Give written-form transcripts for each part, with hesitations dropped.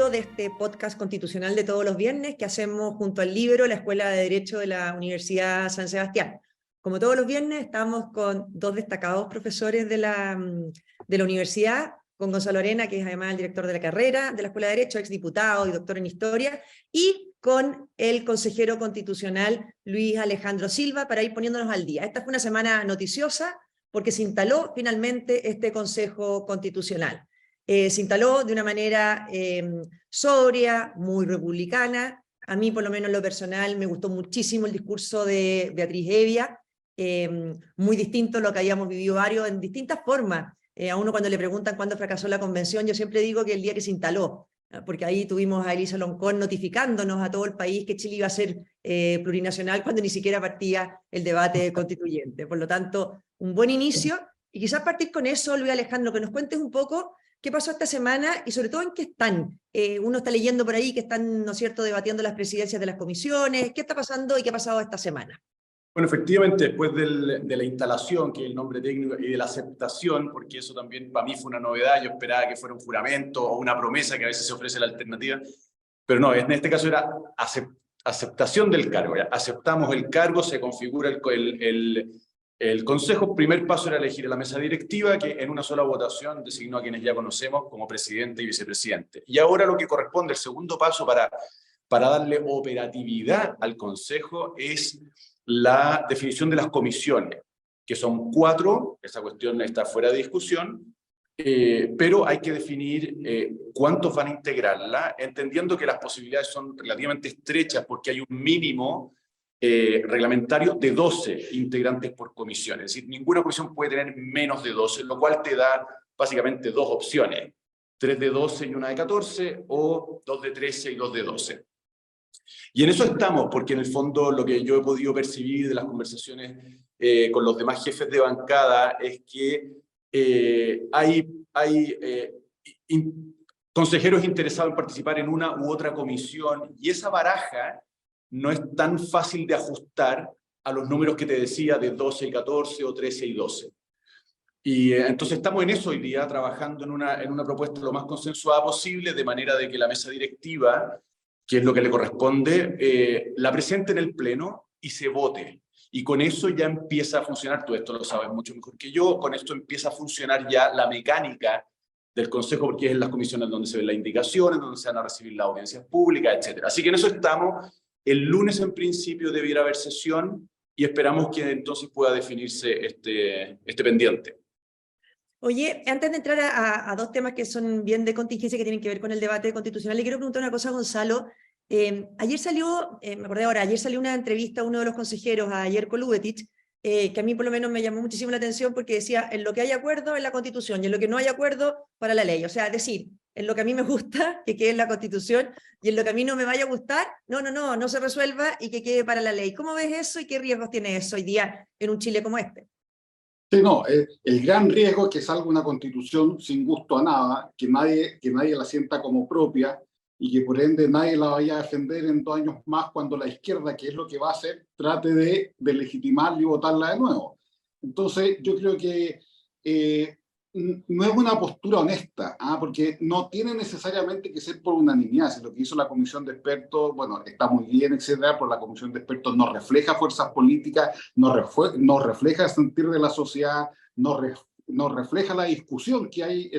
capítulo de este podcast constitucional de todos los viernes que hacemos junto al Libro, la Escuela de Derecho de la Universidad San Sebastián. Como todos los viernes, estamos con dos destacados profesores de la universidad, con Gonzalo Arena, que es además el director de la carrera de la Escuela de Derecho, exdiputado y doctor en Historia, y con el consejero constitucional Luis Alejandro Silva, para ir poniéndonos al día. Esta fue una semana noticiosa porque se instaló finalmente este Consejo Constitucional. Se instaló de una manera sobria, muy republicana. A mí, por lo menos en lo personal, me gustó muchísimo el discurso de Beatriz Hevia, muy distinto a lo que habíamos vivido varios en distintas formas. A uno cuando le preguntan cuándo fracasó la convención, yo siempre digo que el día que se instaló, porque ahí tuvimos a Elisa Loncón notificándonos a todo el país que Chile iba a ser plurinacional cuando ni siquiera partía el debate constituyente. Por lo tanto, un buen inicio, y quizás partir con eso, Luis Alejandro, que nos cuentes un poco qué pasó esta semana y sobre todo en qué están. Uno está leyendo por ahí que están, ¿no es cierto?, debatiendo las presidencias de las comisiones. ¿Qué está pasando y qué ha pasado esta semana? Bueno, efectivamente, después de la instalación, que es el nombre técnico, y de la aceptación, porque eso también para mí fue una novedad, yo esperaba que fuera un juramento o una promesa, que a veces se ofrece la alternativa, pero no, en este caso era aceptación del cargo. Ya aceptamos el cargo, se configura el Consejo. Primer paso era elegir a la mesa directiva, que en una sola votación designó a quienes ya conocemos como presidente y vicepresidente. Y ahora lo que corresponde, el segundo paso para darle operatividad al Consejo, es la definición de las comisiones, que son 4, esa cuestión está fuera de discusión, pero hay que definir cuántos van a integrarla, entendiendo que las posibilidades son relativamente estrechas porque hay un mínimo reglamentario de 12 integrantes por comisión. Es decir, ninguna comisión puede tener menos de 12, lo cual te da básicamente dos opciones: 3 de 12 y una de 14, o 2 de 13 y 2 de 12. Y en eso estamos, porque en el fondo lo que yo he podido percibir de las conversaciones con los demás jefes de bancada es que hay consejeros interesados en participar en una u otra comisión, y esa baraja no es tan fácil de ajustar a los números que te decía de 12 y 14 o 13 y 12. Y entonces estamos en eso hoy día, trabajando en una propuesta lo más consensuada posible, de manera de que la mesa directiva, que es lo que le corresponde, la presente en el Pleno y se vote. Y con eso ya empieza a funcionar, tú esto lo sabes mucho mejor que yo, con esto empieza a funcionar ya la mecánica del Consejo, porque es en las comisiones donde se ven las indicaciones, donde se van a recibir las audiencias públicas, etc. Así que en eso estamos. El lunes en principio debiera haber sesión y esperamos que entonces pueda definirse este pendiente. Oye, antes de entrar a dos temas que son bien de contingencia, que tienen que ver con el debate constitucional, le quiero preguntar una cosa a Gonzalo. Ayer salió, me acordé ahora, ayer salió una entrevista a uno de los consejeros, a Jerko Lubetich, que a mí por lo menos me llamó muchísimo la atención porque decía, en lo que hay acuerdo en la Constitución y en lo que no hay acuerdo para la ley. O sea, es decir, en lo que a mí me gusta, que quede en la Constitución, y en lo que a mí no me vaya a gustar, no se resuelva y que quede para la ley. ¿Cómo ves eso y qué riesgos tiene eso hoy día en un Chile como este? Sí, no, el gran riesgo es que salga una constitución sin gusto a nada, que nadie la sienta como propia y que por ende nadie la vaya a defender en 2 años más, cuando la izquierda, que es lo que va a hacer, trate de legitimarla y votarla de nuevo. Entonces yo creo que no es una postura honesta, porque no tiene necesariamente que ser por unanimidad. Si lo que hizo la comisión de expertos, bueno, está muy bien, etcétera, pero la comisión de expertos no refleja fuerzas políticas, no refleja el sentir de la sociedad, no refleja la discusión que hay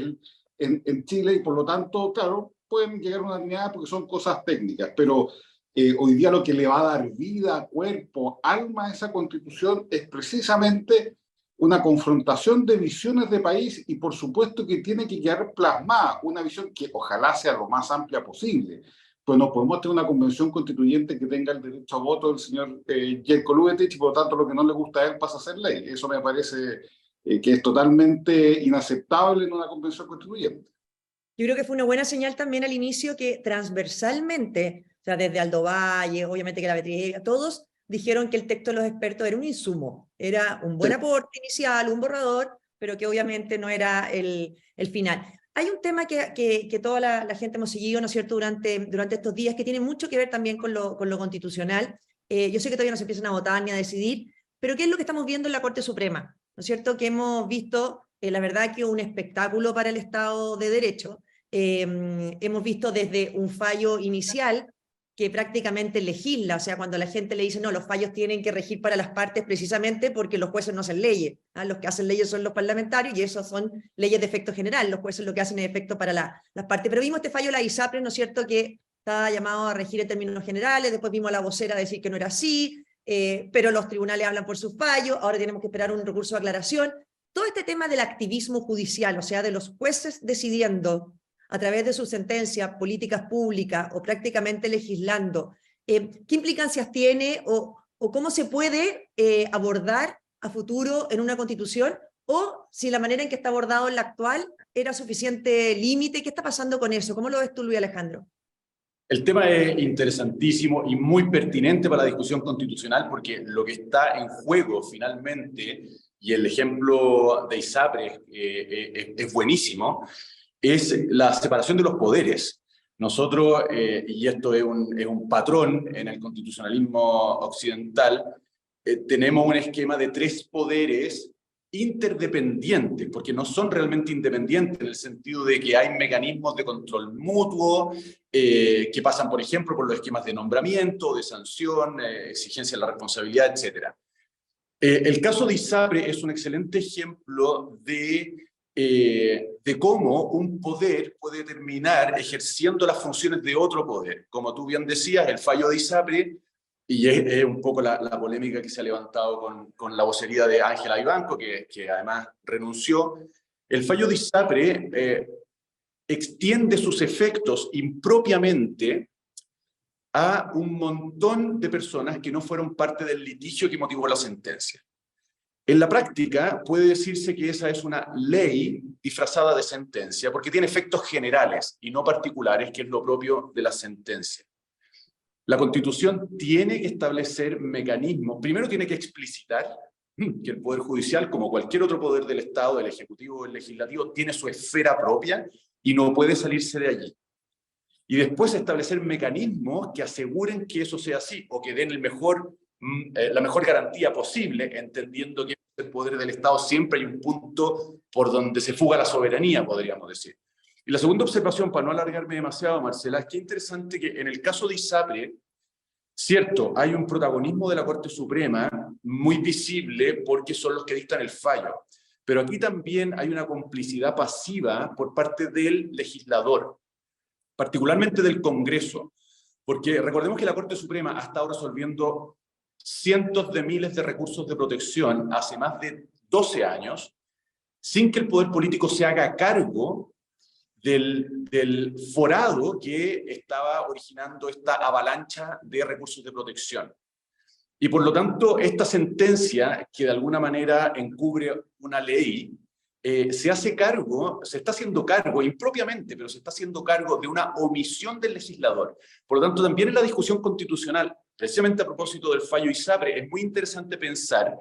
en Chile, y por lo tanto, claro, pueden llegar a unanimidad porque son cosas técnicas, pero hoy día lo que le va a dar vida, cuerpo, alma a esa constitución es precisamente una confrontación de visiones de país, y por supuesto que tiene que quedar plasmada una visión que ojalá sea lo más amplia posible. Pues no podemos tener una convención constituyente que tenga el derecho a voto del señor Jerko Lubetich, y por lo tanto lo que no le gusta a él pasa a ser ley. Eso me parece que es totalmente inaceptable en una convención constituyente. Yo creo que fue una buena señal también al inicio que transversalmente, o sea, desde Aldo Valle, obviamente que la Beatriz, todos dijeron que el texto de los expertos era un insumo, era un buen aporte inicial, un borrador, pero que obviamente no era el final. Hay un tema que toda la gente hemos seguido, ¿no es cierto?, durante estos días, que tiene mucho que ver también con lo constitucional. Yo sé que todavía no se empiezan a votar ni a decidir, pero ¿qué es lo que estamos viendo en la Corte Suprema? ¿No es cierto? Que hemos visto, la verdad, que un espectáculo para el Estado de Derecho, hemos visto desde un fallo inicial que prácticamente legisla, o sea, cuando la gente le dice, no, los fallos tienen que regir para las partes precisamente porque los jueces no hacen leyes, ¿ah? Los que hacen leyes son los parlamentarios y esos son leyes de efecto general, los jueces lo que hacen es efecto para las partes. Pero vimos este fallo de la ISAPRE, ¿no es cierto?, que estaba llamado a regir en términos generales, después vimos a la vocera decir que no era así, pero los tribunales hablan por sus fallos, ahora tenemos que esperar un recurso de aclaración. Todo este tema del activismo judicial, o sea, de los jueces decidiendo a través de sus sentencias, políticas públicas o prácticamente legislando, ¿qué implicancias tiene o cómo se puede abordar a futuro en una constitución? O si la manera en que está abordado en la actual era suficiente límite. ¿Qué está pasando con eso? ¿Cómo lo ves tú, Luis Alejandro? El tema es interesantísimo y muy pertinente para la discusión constitucional porque lo que está en juego finalmente, y el ejemplo de ISAPRE es buenísimo, es la separación de los poderes. Nosotros, y esto es un patrón en el constitucionalismo occidental, tenemos un esquema de 3 poderes interdependientes, porque no son realmente independientes en el sentido de que hay mecanismos de control mutuo que pasan, por ejemplo, por los esquemas de nombramiento, de sanción, exigencia de la responsabilidad, etc. El caso de ISAPRE es un excelente ejemplo de cómo un poder puede terminar ejerciendo las funciones de otro poder. Como tú bien decías, el fallo de ISAPRE, y es un poco la polémica que se ha levantado con la vocería de Ángela Vivanco, que además renunció. El fallo de ISAPRE extiende sus efectos impropiamente a un montón de personas que no fueron parte del litigio que motivó la sentencia. En la práctica puede decirse que esa es una ley disfrazada de sentencia porque tiene efectos generales y no particulares, que es lo propio de la sentencia. La Constitución tiene que establecer mecanismos, primero tiene que explicitar que el Poder Judicial, como cualquier otro poder del Estado, el Ejecutivo o el Legislativo, tiene su esfera propia y no puede salirse de allí. Y después establecer mecanismos que aseguren que eso sea así, o que den la mejor garantía posible, entendiendo que en el poder del Estado siempre hay un punto por donde se fuga la soberanía, podríamos decir. Y la segunda observación, para no alargarme demasiado, Marcela, es que es interesante que en el caso de ISAPRE, cierto, hay un protagonismo de la Corte Suprema muy visible porque son los que dictan el fallo, pero aquí también hay una complicidad pasiva por parte del legislador, particularmente del Congreso, porque recordemos que la Corte Suprema ha estado resolviendo cientos de miles de recursos de protección hace más de 12 años, sin que el poder político se haga cargo del forado que estaba originando esta avalancha de recursos de protección. Y por lo tanto, esta sentencia, que de alguna manera encubre una ley, se está haciendo cargo impropiamente, pero se está haciendo cargo de una omisión del legislador. Por lo tanto, también en la discusión constitucional, precisamente a propósito del fallo ISAPRE, es muy interesante pensar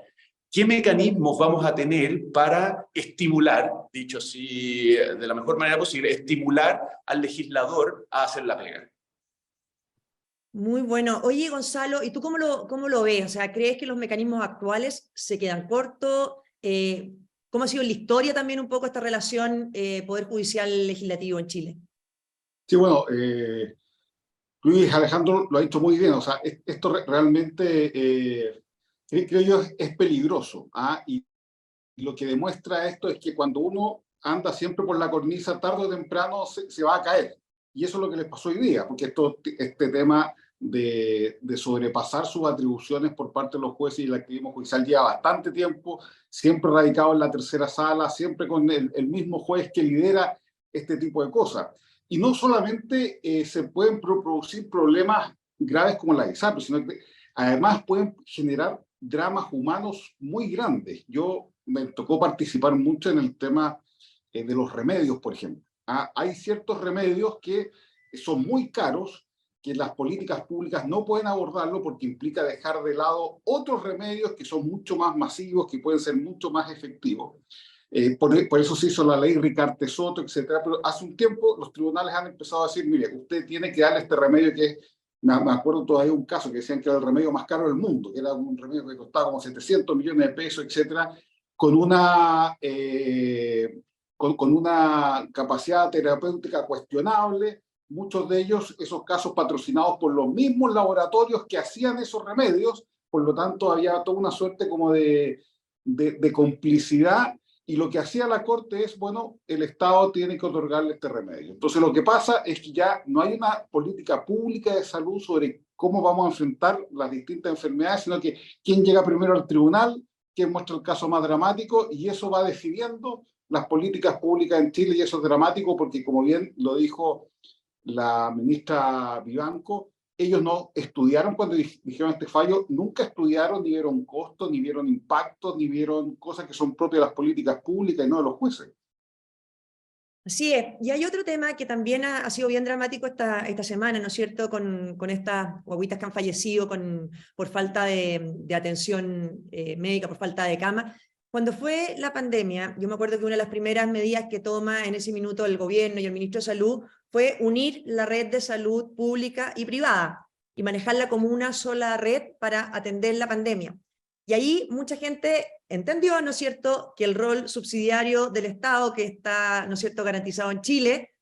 qué mecanismos vamos a tener para estimular, dicho así de la mejor manera posible, estimular al legislador a hacer la pega. Muy bueno. Oye, Gonzalo, ¿y tú cómo lo ves? O sea, ¿crees que los mecanismos actuales se quedan cortos? ¿Cómo ha sido en la historia también un poco esta relación Poder Judicial-Legislativo en Chile? Sí, bueno, Luis Alejandro lo ha dicho muy bien. O sea, esto realmente, creo yo, es peligroso. Y lo que demuestra esto es que cuando uno anda siempre por la cornisa, tarde o temprano se va a caer. Y eso es lo que les pasó hoy día, porque este tema de sobrepasar sus atribuciones por parte de los jueces y el activismo judicial lleva bastante tiempo, siempre radicado en la tercera sala, siempre con el mismo juez que lidera este tipo de cosas. Y no solamente se pueden producir problemas graves como la ISAPRE, sino que además pueden generar dramas humanos muy grandes. Me tocó participar mucho en el tema de los remedios, por ejemplo. Hay ciertos remedios que son muy caros, que las políticas públicas no pueden abordarlo porque implica dejar de lado otros remedios que son mucho más masivos, que pueden ser mucho más efectivos. Por eso se hizo la ley Ricarte Soto, etcétera. Pero hace un tiempo los tribunales han empezado a decir, mire, usted tiene que darle este remedio que me acuerdo todavía un caso que decían que era el remedio más caro del mundo, que era un remedio que costaba como 700 millones de pesos, etcétera, con una con una capacidad terapéutica cuestionable, muchos de ellos, esos casos patrocinados por los mismos laboratorios que hacían esos remedios, por lo tanto había toda una suerte como de complicidad, y lo que hacía la Corte es, bueno, el Estado tiene que otorgarle este remedio. Entonces lo que pasa es que ya no hay una política pública de salud sobre cómo vamos a enfrentar las distintas enfermedades, sino que quién llega primero al tribunal, quién muestra el caso más dramático, y eso va decidiendo las políticas públicas en Chile, y eso es dramático porque, como bien lo dijo la ministra Vivanco, ellos no estudiaron cuando dijeron este fallo, nunca estudiaron, ni vieron costos, ni vieron impactos, ni vieron cosas que son propias de las políticas públicas y no de los jueces. Así es. Y hay otro tema que también ha sido bien dramático esta semana, ¿no es cierto?, con estas guaguitas que han fallecido por falta de atención médica, por falta de cama. Cuando fue la pandemia, yo me acuerdo que una de las primeras medidas que toma en ese minuto el gobierno y el ministro de Salud fue unir la red de salud pública y privada y manejarla como una sola red para atender la pandemia. Y ahí mucha gente entendió, ¿no es cierto?, que el rol subsidiario del Estado, que está, ¿no es cierto?, garantizado en Chile,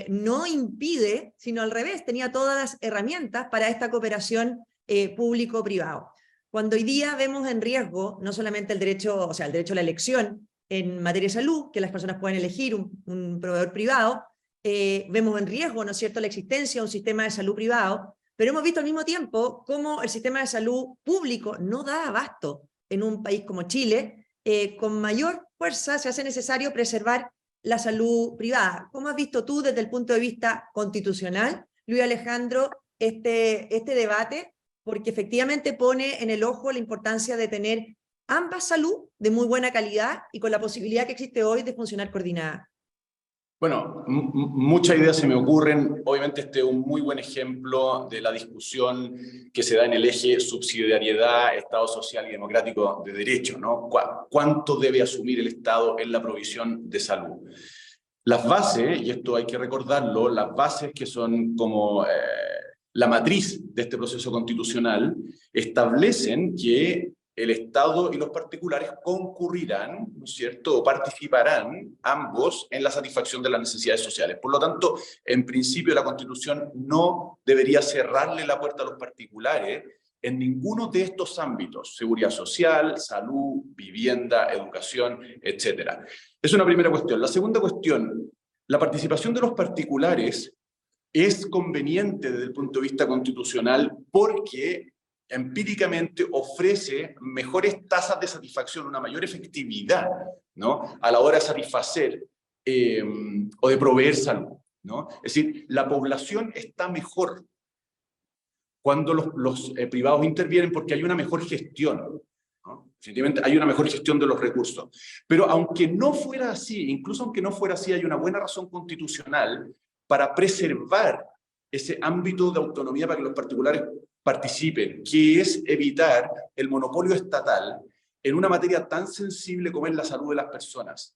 no impide, sino al revés, tenía todas las herramientas para esta cooperación público-privado. Cuando hoy día vemos en riesgo no solamente el derecho, o sea, el derecho a la elección en materia de salud, que las personas pueden elegir un proveedor privado, vemos en riesgo, ¿no es cierto?, la existencia de un sistema de salud privado, pero hemos visto al mismo tiempo cómo el sistema de salud público no da abasto en un país como Chile. Con mayor fuerza se hace necesario preservar la salud privada. ¿Cómo has visto tú desde el punto de vista constitucional, Luis Alejandro, este debate? Porque efectivamente pone en el ojo la importancia de tener ambas salud de muy buena calidad y con la posibilidad que existe hoy de funcionar coordinada. Bueno, muchas ideas se me ocurren. Obviamente este es un muy buen ejemplo de la discusión que se da en el eje subsidiariedad, Estado social y democrático de derecho, ¿no? ¿Cuánto debe asumir el Estado en la provisión de salud? Las bases, y esto hay que recordarlo, las bases que son como la matriz de este proceso constitucional, establecen que el Estado y los particulares concurrirán, ¿no es cierto?, o participarán ambos en la satisfacción de las necesidades sociales. Por lo tanto, en principio la Constitución no debería cerrarle la puerta a los particulares en ninguno de estos ámbitos: seguridad social, salud, vivienda, educación, etc. Es una primera cuestión. La segunda cuestión, la participación de los particulares es conveniente desde el punto de vista constitucional porque empíricamente ofrece mejores tasas de satisfacción, una mayor efectividad, ¿no?, a la hora de satisfacer o de proveer salud, ¿no? Es decir, la población está mejor cuando los privados intervienen porque hay una mejor gestión, ¿no? Definitivamente hay una mejor gestión de los recursos. Pero aunque no fuera así, incluso aunque no fuera así, hay una buena razón constitucional para preservar ese ámbito de autonomía para que los particulares participen, que es evitar el monopolio estatal en una materia tan sensible como es la salud de las personas.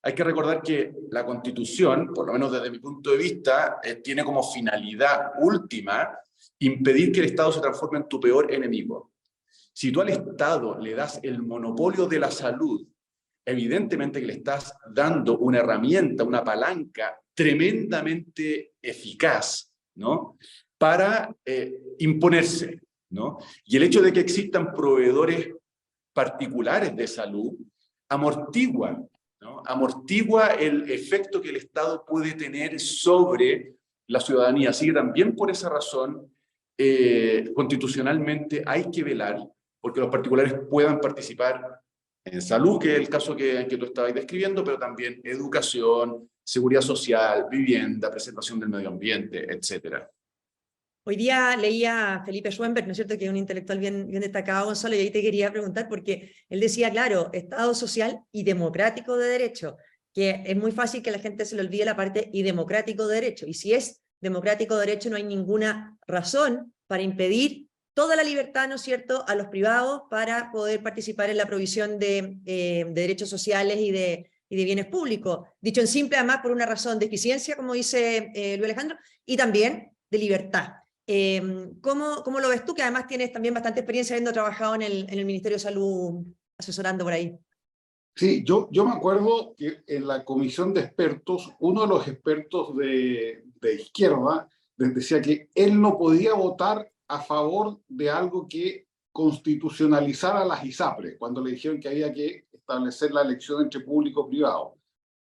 Hay que recordar que la Constitución, por lo menos desde mi punto de vista, tiene como finalidad última impedir que el Estado se transforme en tu peor enemigo. Si tú al Estado le das el monopolio de la salud, evidentemente que le estás dando una herramienta, una palanca tremendamente eficaz, ¿no?, para imponerse, ¿no? Y el hecho de que existan proveedores particulares de salud amortigua, ¿no?, amortigua el efecto que el Estado puede tener sobre la ciudadanía. Así que también por esa razón, constitucionalmente hay que velar porque los particulares puedan participar en salud, que es el caso que tú estabas describiendo, pero también educación, seguridad social, vivienda, preservación del medio ambiente, etcétera. Hoy día leía a Felipe Schwemberg, ¿no es cierto?, que es un intelectual bien destacado, Gonzalo, y ahí te quería preguntar, porque él decía, claro, Estado social y democrático de derecho, que es muy fácil que la gente se le olvide la parte y democrático de derecho, y si es democrático de derecho no hay ninguna razón para impedir toda la libertad, ¿no es cierto?, a los privados para poder participar en la provisión de derechos sociales y de bienes públicos. Dicho en simple, además, por una razón de eficiencia, como dice Luis Alejandro, y también de libertad. ¿Cómo lo ves tú, que además tienes también bastante experiencia habiendo trabajado en el Ministerio de Salud, asesorando por ahí? Sí, yo me acuerdo que en la comisión de expertos, uno de los expertos de izquierda decía que él no podía votar a favor de algo que constitucionalizara las ISAPRES, cuando le dijeron que había que establecer la elección entre público y privado.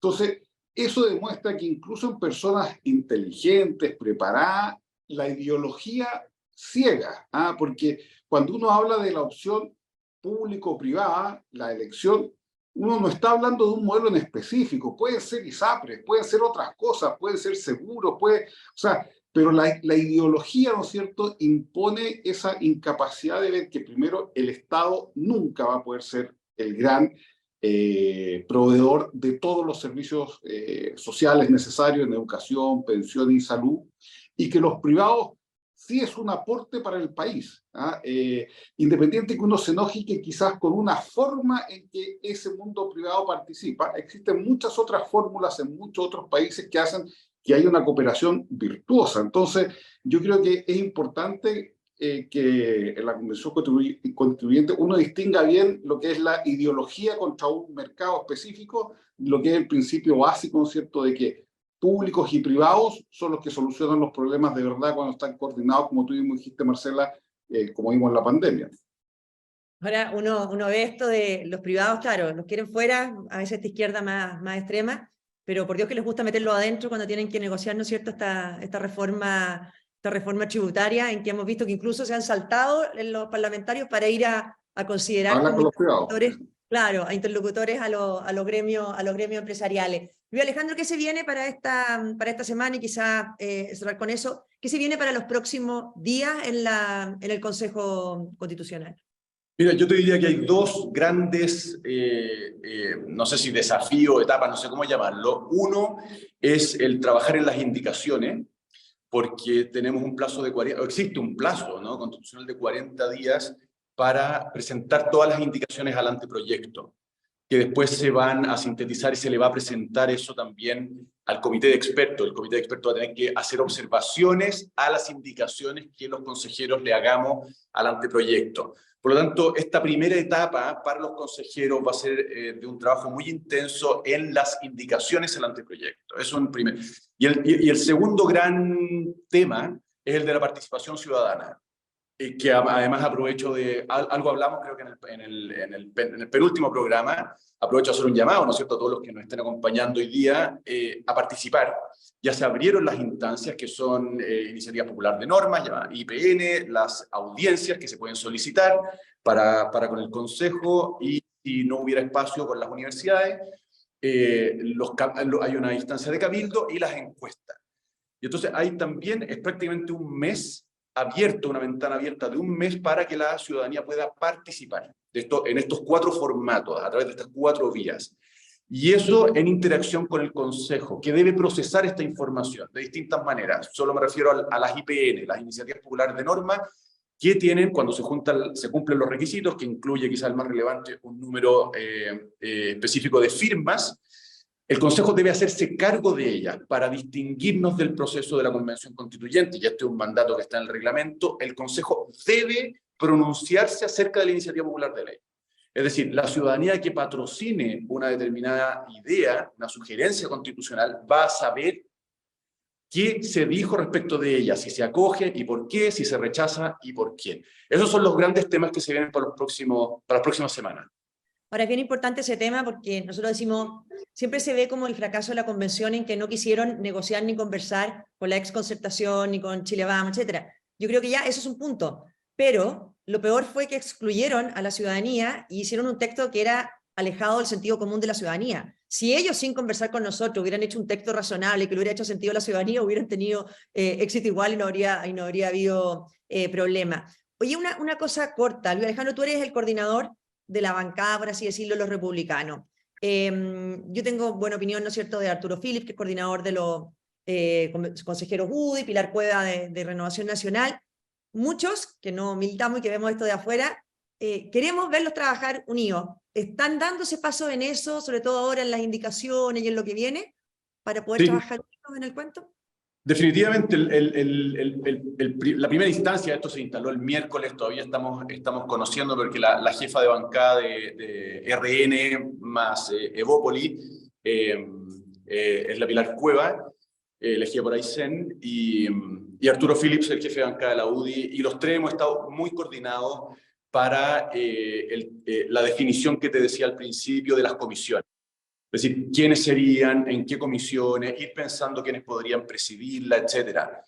Entonces, eso demuestra que incluso en personas inteligentes, preparadas, la ideología ciega, ¿ah? Porque cuando uno habla de la opción público-privada, la elección, uno no está hablando de un modelo en específico, puede ser ISAPRES, pueden ser otras cosas, pueden ser seguros, o sea, pero la ideología, ¿no es cierto?, impone esa incapacidad de ver que primero el Estado nunca va a poder ser el gran proveedor de todos los servicios sociales necesarios en educación, pensión y salud, y que los privados sí es un aporte para el país, ¿ah? Independiente que uno se enoje que quizás con una forma en que ese mundo privado participa, existen muchas otras fórmulas en muchos otros países que hacen que haya una cooperación virtuosa. Entonces, yo creo que es importante que en la Convención Constituyente uno distinga bien lo que es la ideología contra un mercado específico, lo que es el principio básico, ¿no es cierto?, de que públicos y privados son los que solucionan los problemas de verdad cuando están coordinados, como tú mismo dijiste, Marcela, como vimos en la pandemia. Ahora uno ve esto de los privados, claro, los quieren fuera, a veces esta izquierda más extrema, pero por Dios que les gusta meterlo adentro cuando tienen que negociar, ¿no es cierto?, esta reforma tributaria, en que hemos visto que incluso se han saltado los parlamentarios para ir a considerar Habla como con los privados. claro, a interlocutores a los gremios empresariales. Luis Alejandro, ¿qué se viene para esta semana? Y quizá cerrar con eso, ¿qué se viene para los próximos días en el Consejo Constitucional? Mira, yo te diría que hay dos grandes, no sé si desafío, etapa, no sé cómo llamarlo. Uno es el trabajar en las indicaciones, porque tenemos un plazo de 40, o existe un plazo, ¿no?, constitucional de 40 días para presentar todas las indicaciones al anteproyecto, que después se van a sintetizar y se le va a presentar eso también al comité de expertos. El comité de expertos va a tener que hacer observaciones a las indicaciones que los consejeros le hagamos al anteproyecto. Por lo tanto, esta primera etapa para los consejeros va a ser de un trabajo muy intenso en las indicaciones al anteproyecto. Eso es un primer. Y el segundo gran tema es el de la participación ciudadana, que además aprovecho de, algo hablamos creo que en el penúltimo programa, aprovecho a hacer un llamado, ¿no es cierto?, a todos los que nos estén acompañando hoy día a participar. Ya se abrieron las instancias que son Iniciativa Popular de Normas, llamada IPN, las audiencias que se pueden solicitar para con el Consejo, y si no hubiera espacio con las universidades, hay una instancia de cabildo y las encuestas. Y entonces hay también, es prácticamente un mes abierto, una ventana abierta de un mes para que la ciudadanía pueda participar en estos 4 formatos, a través de estas 4 vías. Y eso en interacción con el Consejo, que debe procesar esta información de distintas maneras. Solo me refiero a las IPN, las Iniciativas Populares de Norma, que tienen, cuando se cumplen los requisitos, que incluye quizás el más relevante, un número específico de firmas. El Consejo debe hacerse cargo de ellas para distinguirnos del proceso de la Convención Constituyente, y este es un mandato que está en el reglamento. El Consejo debe pronunciarse acerca de la iniciativa popular de ley. Es decir, la ciudadanía que patrocine una determinada idea, una sugerencia constitucional, va a saber qué se dijo respecto de ella, si se acoge y por qué, si se rechaza y por quién. Esos son los grandes temas que se vienen para las próximas semanas. Ahora es bien importante ese tema porque nosotros decimos, siempre se ve como el fracaso de la convención en que no quisieron negociar ni conversar con la exconcertación, ni con Chile Vamos, etc. Yo creo que ya eso es un punto, pero lo peor fue que excluyeron a la ciudadanía y hicieron un texto que era alejado del sentido común de la ciudadanía. Si ellos, sin conversar con nosotros, hubieran hecho un texto razonable que le hubiera hecho sentido a la ciudadanía, hubieran tenido éxito igual y no habría habido problema. Oye, una cosa corta, Luis Alejandro, tú eres el coordinador de la bancada, por así decirlo, los republicanos. Yo tengo buena opinión, ¿no es cierto?, de Arturo Phillips, que es coordinador de los consejeros UDI, Pilar Cueva de Renovación Nacional. Muchos que no militamos y que vemos esto de afuera, queremos verlos trabajar unidos. ¿Están dándose paso en eso, sobre todo ahora en las indicaciones y en lo que viene, para poder trabajar unidos en el cuento? Definitivamente, la primera instancia de esto se instaló el miércoles, todavía estamos conociendo porque la jefa de bancada de RN más Evópoli es la Pilar Cueva, elegida por Aysén, y Arturo Phillips, el jefe de bancada de la UDI, y los tres hemos estado muy coordinados para la definición que te decía al principio de las comisiones. Es decir, quiénes serían, en qué comisiones, ir pensando quiénes podrían presidirla, etcétera.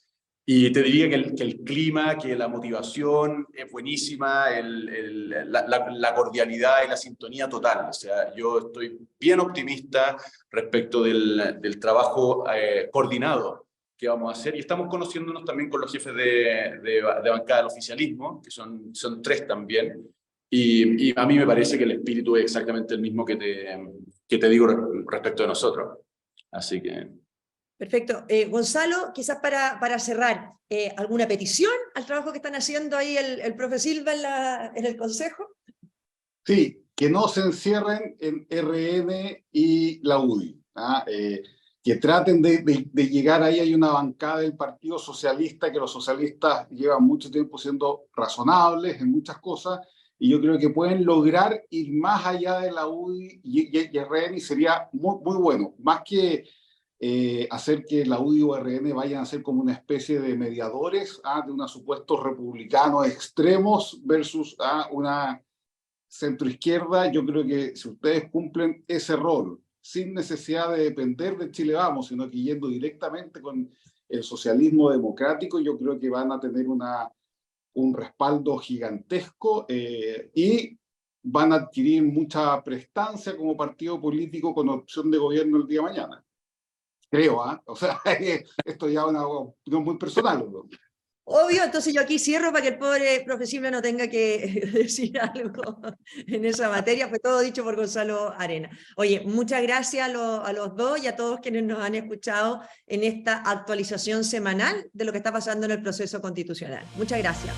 Y te diría que el clima, que la motivación es buenísima, la cordialidad y la sintonía total. O sea, yo estoy bien optimista respecto del trabajo coordinado que vamos a hacer. Y estamos conociéndonos también con los jefes de bancada del oficialismo, que son tres también. Y a mí me parece que el espíritu es exactamente el mismo que te digo respecto de nosotros. Así que... Perfecto. Gonzalo, quizás para cerrar, ¿alguna petición al trabajo que están haciendo ahí el profe Silva en el Consejo? Sí, que no se encierren en RN y la UDI. Que traten de llegar ahí. Hay una bancada del Partido Socialista, que los socialistas llevan mucho tiempo siendo razonables en muchas cosas, y yo creo que pueden lograr ir más allá de la UDI y RN, y sería muy, muy bueno. Más que hacer que la UDI o RN vayan a ser como una especie de mediadores de unos supuestos republicanos extremos versus una centroizquierda. Yo creo que si ustedes cumplen ese rol, sin necesidad de depender de Chile Vamos, sino que yendo directamente con el socialismo democrático, yo creo que van a tener un respaldo gigantesco y van a adquirir mucha prestancia como partido político con opción de gobierno el día de mañana. Creo, o sea, esto ya es una opinión muy personal, ¿no? Obvio, entonces yo aquí cierro para que el pobre profe Silva no tenga que decir algo en esa materia. Fue todo dicho por Gonzalo Arena. Oye, muchas gracias a los dos y a todos quienes nos han escuchado en esta actualización semanal de lo que está pasando en el proceso constitucional. Muchas gracias.